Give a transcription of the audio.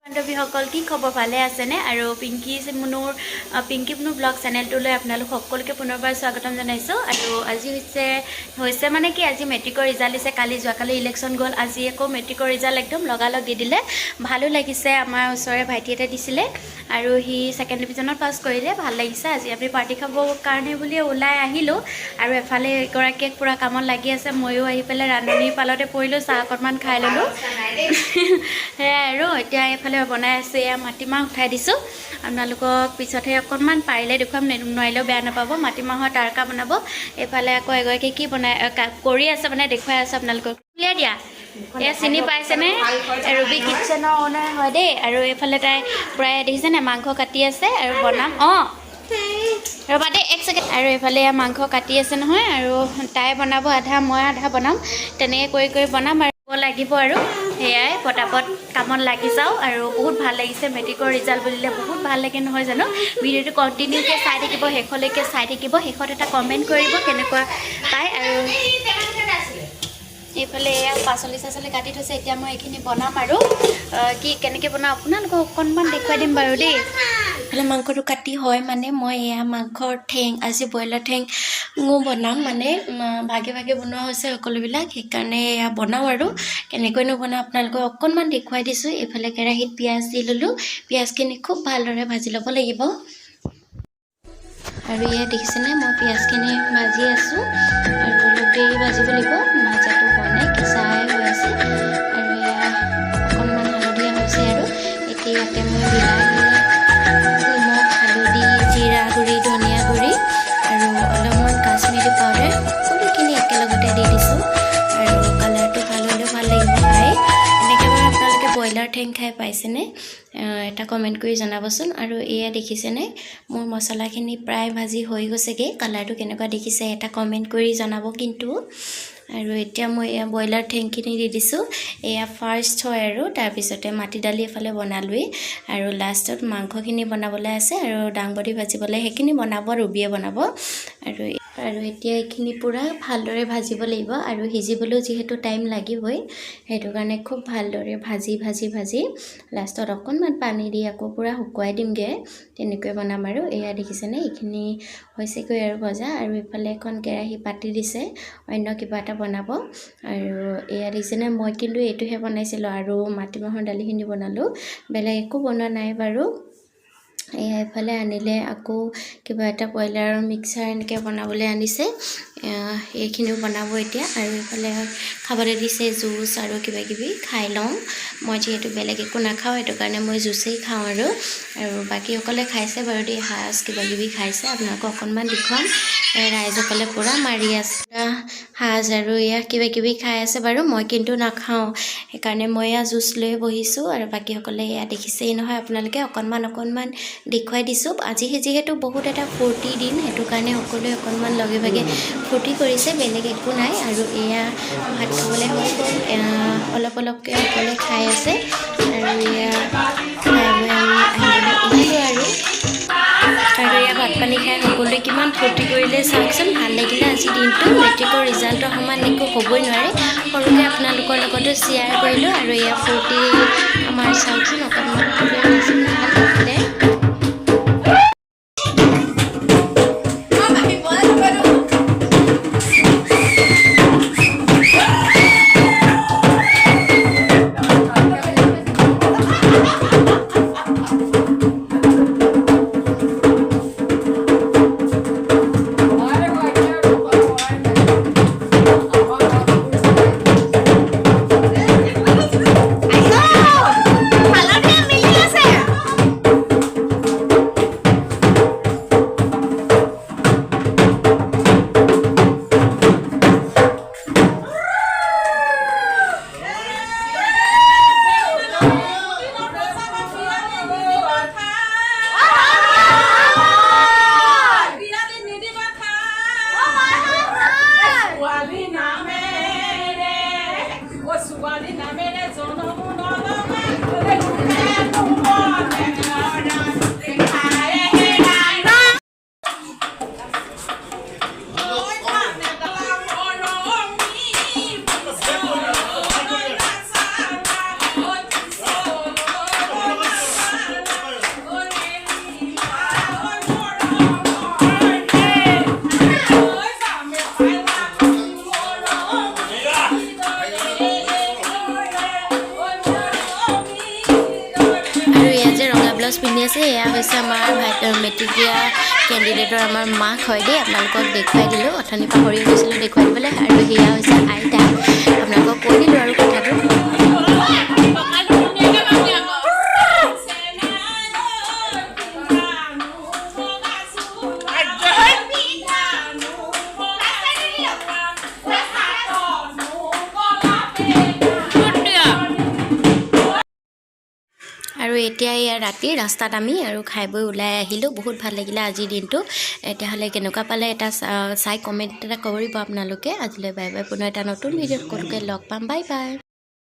বান্ধৱীসকল কি খবৰ ভালে আছেনে আৰু পিংকি মুনুৰ ব্লগ চেনেলটোলৈ আপোনালোক সকলোকে পুনৰবাৰ স্বাগতম জনাইছোঁ আৰু আজি হৈছে মানে কি আজি মেট্ৰিকৰ ৰিজাল্ট দিছে যোৱাকালি ইলেকশ্যন গ'ল আজি আকৌ মেট্ৰিকৰ ৰিজাল্ট একদম লগালগ দি দিলে ভালো লাগিছে আমাৰ ওচৰৰে ভাইটি এটা দিছিলে আৰু সি ছেকেণ্ড ডিভিজনত পাছ কৰিলে ভাল লাগিছে আজি আমি পাৰ্টি খাবৰ কাৰণে বুলি ওলাই আহিলোঁ আৰু এফালে এগৰাকীয়ে পুৰা কামত লাগি আছে ময়ো আহি পেলাই ৰান্ধনিৰ পালতে পৰিলোঁ চাহ অকণমান খাই ল'লোঁ সেয়াই আৰু এতিয়া এইফালে বনাই আছে এয়া মাটিমাহ উঠাই দিছোঁ আপোনালোকক পিছতহে অকণমান পাৰিলে দেখুৱাম নোৱাৰিলেও বেয়া নাপাব মাটিমাহৰ তাৰকা বনাব এইফালে আকৌ এগৰাকী কি বনাই কৰি আছে মানে দেখুৱাই আছে আপোনালোকক উলিয়াই দিয়া এয়া চিনি পাইছেনে ৰুবি কিটচেনৰ অ'নাৰ হয় দেই আৰু এইফালে তাই প্ৰায় দেখিছেনে মাংস কাটি আছে আৰু বনাম ৰ'বা দেই এক ছেকেণ্ড আৰু এইফালে এয়া মাংস কাটি আছে নহয় আৰু তাই বনাব আধা মই আধা বনাম তেনেকৈ কৰি বনাম আৰু লাগিব আৰু সেয়াই পটাপট কামত লাগি যাওঁ আৰু বহুত ভাল লাগিছে মেট্ৰিকৰ ৰিজাল্ট বুলিলে বহুত ভাল লাগে নহয় জানো ভিডিঅ'টো কণ্টিনিউকৈ চাই থাকিব শেষলৈকে চাই থাকিব শেষত এটা কমেণ্ট কৰিব কেনেকুৱা পায় আৰু এইফালে এয়া পাচলি কাটি থৈছে এতিয়া মই এইখিনি বনাম আৰু কি কেনেকৈ বনাওঁ আপোনালোকক অকণমান দেখুৱাই দিম বাৰু দেই এইফালে মাংসটো কাটি হয় মানে মই এয়া মাংসৰ ঠেং আজি ব্ৰইলাৰ ঠেং বনাম মানে ভাগে ভাগে বনোৱা হৈছে সকলোবিলাক সেইকাৰণে এয়া বনাওঁ আৰু কেনেকৈনো বনাওঁ আপোনালোকক অকণমান দেখুৱাই দিছোঁ এইফালে কেৰাহীত পিঁয়াজ দি ল'লোঁ পিঁয়াজখিনি খুব ভালদৰে ভাজি ল'ব লাগিব আৰু এয়া দেখিছেনে মই পিঁয়াজখিনি ভাজি আছোঁ আৰু অলপ দেৰি ভাজিব লাগিব ভাজাটো হোৱা নাই কেঁচাই হৈ আছে আৰু এয়া অকণমান হালধীয়া হৈছে আৰু এতিয়া ইয়াতে মই বিলাহী নিমখ হালধি জিৰা গুড়ি ধনিয়া গুড়ি আৰু অলপমান কাশ্মীৰী পাউডাৰ সকলোখিনি একেলগতে দি দিছোঁ আৰু কালাৰটো ভাল হ'লেও ভাল লাগিব খাই এনেকৈ বাৰু আপোনালোকে ব্ৰইলাৰ ঠেং খাই পাইছেনে এটা কমেণ্ট কৰি জনাবচোন আৰু এয়া দেখিছেনে মোৰ মছলাখিনি প্ৰায় ভাজি হৈ গৈছেগৈ কালাৰটো কেনেকুৱা দেখিছে এটা কমেণ্ট কৰি জনাব কিন্তু আৰু এতিয়া মই এয়া ব্ৰইলাৰ ঠেংখিনি দি দিছোঁ এয়া ফাৰ্ষ্ট হয় আৰু তাৰপিছতে মাটি দালি এফালে বনালোৱেই আৰু লাষ্টত মাংসখিনি বনাবলৈ আছে আৰু দাংবডি ভাজিবলৈ সেইখিনি বনাব ৰুবিয়ে বনাব আৰু এতিয়া এইখিনি পূৰা ভালদৰে ভাজিব লাগিব আৰু সিজিবলৈও যিহেতু টাইম লাগিবই সেইটো কাৰণে খুব ভালদৰে ভাজি লাষ্টত অকণমান পানী দি আকৌ পূৰা শুকুৱাই দিমগৈ তেনেকৈ বনাম আৰু এয়া দেখিছেনে এইখিনি হৈছেগৈ আৰু ভজা আৰু ইফালে এখন কেৰাহী পাতি দিছে অন্য কিবা এটা বনাব আৰু এয়া দেখিছেনে মই কিন্তু এইটোহে বনাইছিলোঁ আৰু মাটিমাহৰ দালিখিনি বনালোঁ বেলেগ একো বনোৱা নাই বাৰু এয়া এইফালে আনিলে আকৌ কিবা এটা ব্ৰইলাৰৰ মিক্সাৰ এনেকৈ বনাবলৈ আনিছে এইখিনিও বনাব এতিয়া আৰু এইফালে খাবলৈ দিছে জুচ আৰু কিবাকিবি খাই লওঁ মই যিহেতু বেলেগ একো নাখাওঁ সেইটো কাৰণে মই জুচেই খাওঁ আৰু বাকীসকলে খাইছে বাৰু দেই সাজ কিবাকিবি খাইছে আপোনালোকক অকণমান দেখুৱাম ৰাইজসকলে পূৰা মাৰি আছে সাজ আৰু এয়া কিবাকিবি খাই আছে বাৰু মই কিন্তু নাখাওঁ সেইকাৰণে মই এয়া জুচ লৈ বহিছোঁ আৰু বাকীসকলে এয়া দেখিছেই নহয় আপোনালোকে অকণমান দেখুৱাই দিছোঁ আজি যিহেতু বহুত এটা ফূৰ্তি দিন সেইটো কাৰণে সকলোৱে অকণমান লগে ভাগে ফূৰ্তি কৰিছে বেলেগ একো নাই আৰু এয়া ভাত খাবলৈ হৈ গ'ল অলপকৈ সকলোৱে খাই আছে আৰু এয়া খাই বৈ আমি আহিবলৈ ওলালোঁ আৰু এয়া ভাত পানী খাই সকলোৱে কিমান ফূৰ্তি কৰিলে চাওকচোন ভাল লাগিলে আজিৰ দিনটো মেট্ৰিকৰ ৰিজাল্টৰ সমান একো হ'বই নোৱাৰে সৰুকৈ আপোনালোকৰ লগতো শ্বেয়াৰ কৰিলোঁ আৰু এয়া ফূৰ্তি আমাৰ চাওকচোন অকণমান ভাল লাগিলে এয়া যে ৰঙা ব্লাউজ পিন্ধি আছে এয়া হৈছে আমাৰ মেট্ৰিক দিয়া কেণ্ডিডেটৰ আমাৰ মাক হয় দেই আপোনালোকক দেখুৱাই দিলোঁ অথনি পাহৰি গৈছিলোঁ দেখুৱাই দিবলৈ আৰু সেয়া হৈছে আইতা আপোনালোকক কৈ দিলোঁ আৰু কথাটো আৰু এতিয়া ইয়াৰ ৰাতি ৰাস্তাত আমি আৰু খাই বৈ ওলাই আহিলোঁ বহুত ভাল লাগিলে আজিৰ দিনটো এতিয়াহ'লে কেনেকুৱা পালে এটা চাই কমেণ্ট এটা কৰিব আপোনালোকে আজিলৈ বাই বাই পুনৰ এটা নতুন ভিডিঅ'ত সকলোকে লগ পাম বাই বাই